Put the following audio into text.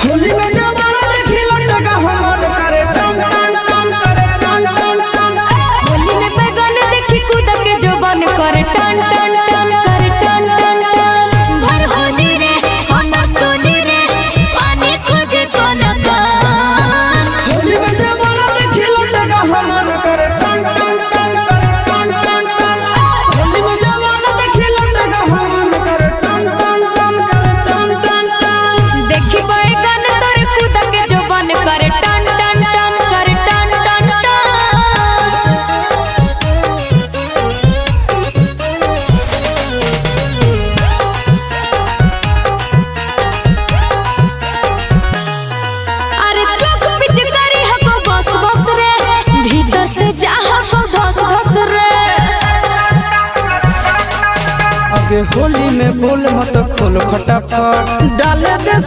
होली में जवाना देखी लटका हमर करे टन टन टन करे टन टन टन। होली में बैगन देखी कूद के जोबन करे टन टन टन करे टन टन टन। भर होली रे हमर चोली रे पानी खोजे कोन कान। होली में जवाना देखी लटका हमर करे टन टन टन करे टन टन टन। होली में जवाना देखी लटका हमर करे टन टन टन करे टन टन टन। देखी बैगन तोर कूद के जोबन करे टन टन टन करे टन टन टन। अरे चौक पिच करी हको बस बस रे भीतर से जा हको धस धस रे। आगे होली में बोल मत खोल फटाफट डाले दे